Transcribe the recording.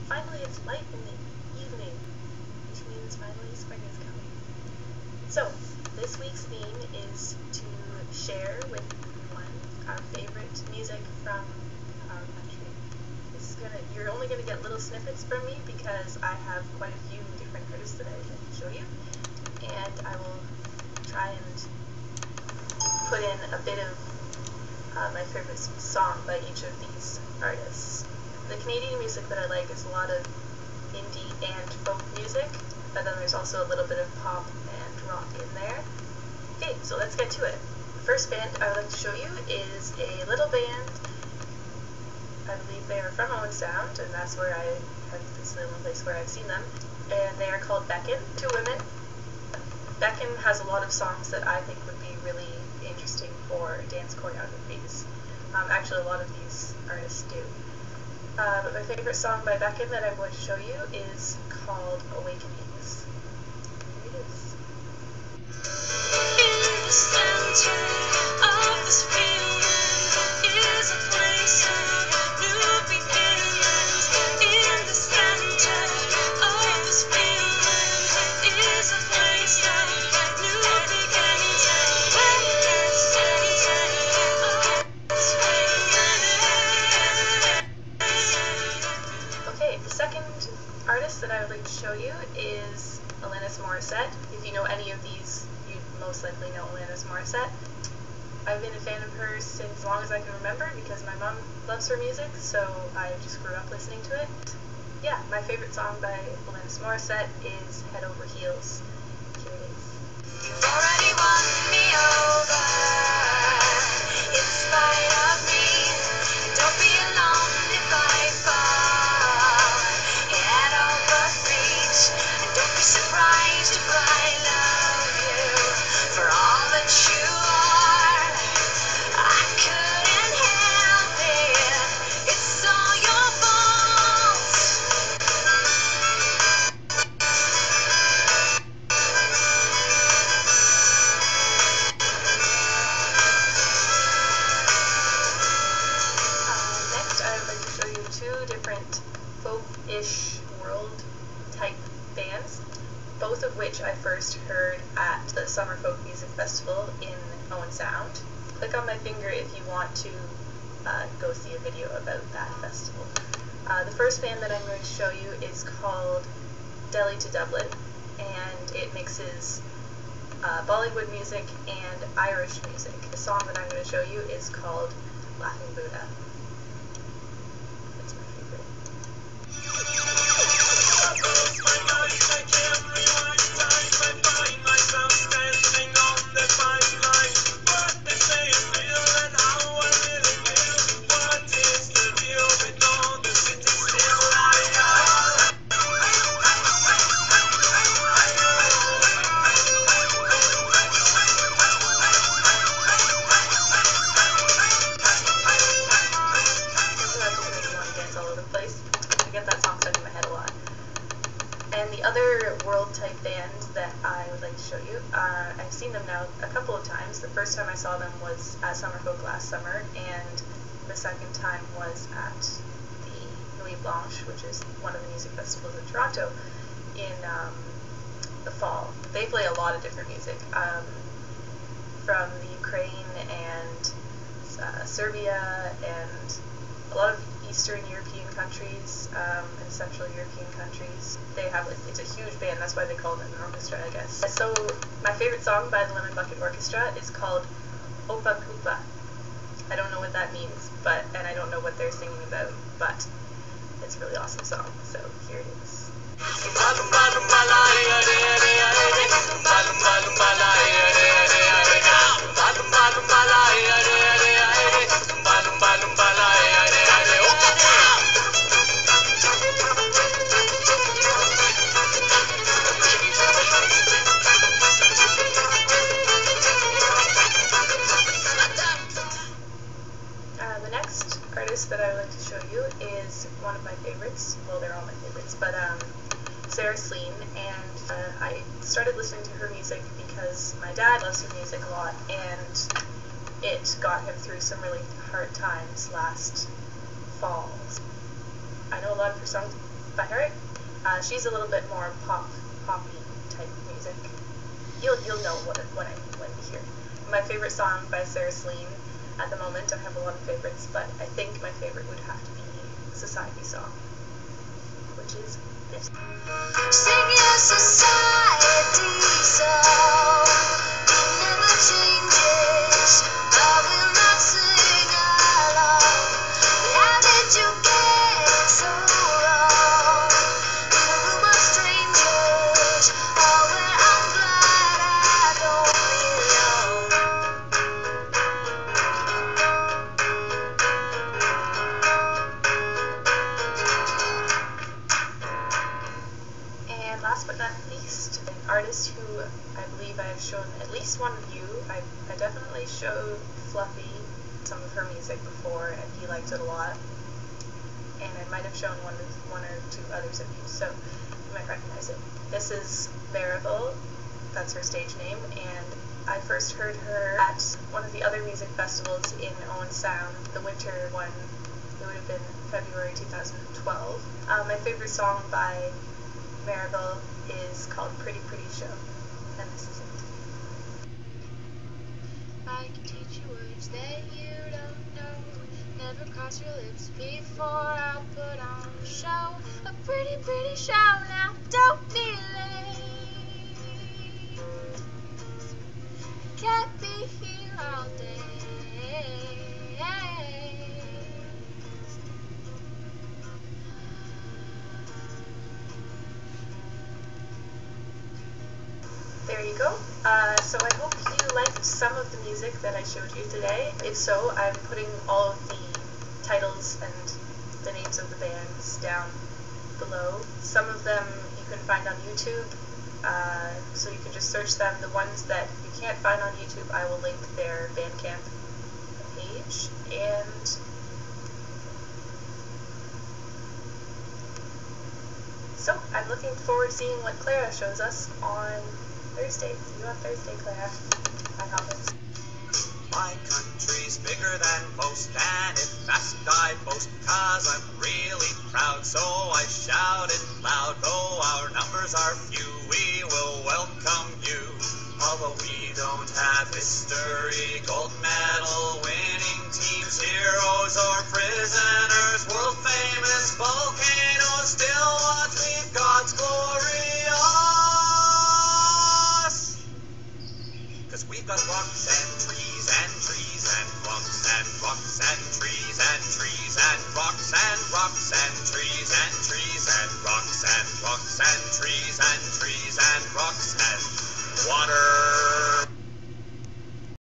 Finally it's light in the evening, which means finally spring is coming. So, this week's theme is to share with everyone our favorite music from our country. You're only gonna get little snippets from me because I have quite a few different artists that I would like to show you, and I will try and put in a bit of my favorite song by each of these artists. The Canadian music that I like is a lot of indie and folk music, but then there's also a little bit of pop and rock in there. Okay, so let's get to it. The first band I would like to show you is a little band. I believe they are from Owen Sound, and that's where this is the only place where I've seen them. And they are called Beckon, two women. Beckon has a lot of songs that I think would be really interesting for dance choreographies. Actually, a lot of these artists do. But my favorite song by Beckon that I'm going to show you is called Awakenings. Here it is. In the center of this feeling is a place of new beginnings. In the center of this feeling is a place of new beginnings. Okay, the second artist that I would like to show you is Alanis Morissette. If you know any of these, you most likely know Alanis Morissette. I've been a fan of hers since as long as I can remember because my mom loves her music, so I just grew up listening to it. Yeah, my favorite song by Alanis Morissette is Head Over Heels. Here it is. You've already won me over, in spite of me. Don't be alone if I fall. Head over feet, and don't be surprised if I love you for all that you are. I couldn't help it. It's all your fault. Next, I would like to show you two different folk-ish world-type bands, both of which I first heard at the Summer Folk Music Festival in Owen Sound. Click on my finger if you want to go see a video about that festival. The first band that I'm going to show you is called Delhi to Dublin, and it mixes Bollywood music and Irish music. The song that I'm going to show you is called Laughing Buddha. It's my favorite. And the other world-type band that I would like to show you, I've seen them now a couple of times. The first time I saw them was at Summerfolk last summer, and the second time was at the Nuit Blanche, which is one of the music festivals in Toronto, in the fall. They play a lot of different music, from the Ukraine and Serbia and a lot of Eastern European countries and Central European countries. They have, it's a huge band, that's why they call it an orchestra, I guess. So my favorite song by the Lemon Bucket Orchestra is called Opa Koopa. I don't know what that means, and I don't know what they're singing about, but it's a really awesome song, so here it is. The next artist that I would like to show you is one of my favorites. Well, they're all my favorites, but Sarah Slean, and I started listening to her music because my dad loves her music a lot, and it got him through some really hard times last fall. I know a lot of her songs by heart. She's a little bit more poppy type music. You'll know what I mean when you hear it. My favorite song by Sarah Celine at the moment, I have a lot of favorites, but I think my favorite would have to be Society Song, which is this. Sing your society song, it never changes. I will not sing along. But how did you get so wrong? In a room of strangers, oh, where I'm glad I don't belong. And last but not least, an artist who I believe I have shown at least one of you. I definitely showed Fluffy some of her music before, and he liked it a lot. And I might have shown one or two others of you, so you might recognize it. This is Maribel, that's her stage name, and I first heard her at one of the other music festivals in Owen Sound, the winter one. It would have been February 2012. My favorite song by Maribel is called Pretty Pretty Show, and this is it. I can teach you words that you don't know. Never cross your lips before I put on a show. A pretty, pretty show. Now don't be late. Can't be here all day. There you go. So I hope you liked some of the music that I showed you today. If so, I'm putting all of the titles and the names of the bands down below. Some of them you can find on YouTube, so you can just search them. The ones that you can't find on YouTube, I will link their Bandcamp page. And so I'm looking forward to seeing what Clara shows us on Thursday. See you on Thursday, Clara. I promise. My country's bigger than most, and if asked I boast, 'cause I'm really proud, so I shout it loud. Though our numbers are few, we will welcome you. Although we don't have history, gold medal winning teams, heroes or prisoners, world famous volcanoes, still what we've got's glorious. 'Cause we've got rocks and trees and trees and rocks and rocks and trees and trees and rocks and rocks and trees and trees and rocks and rocks and trees and trees and rocks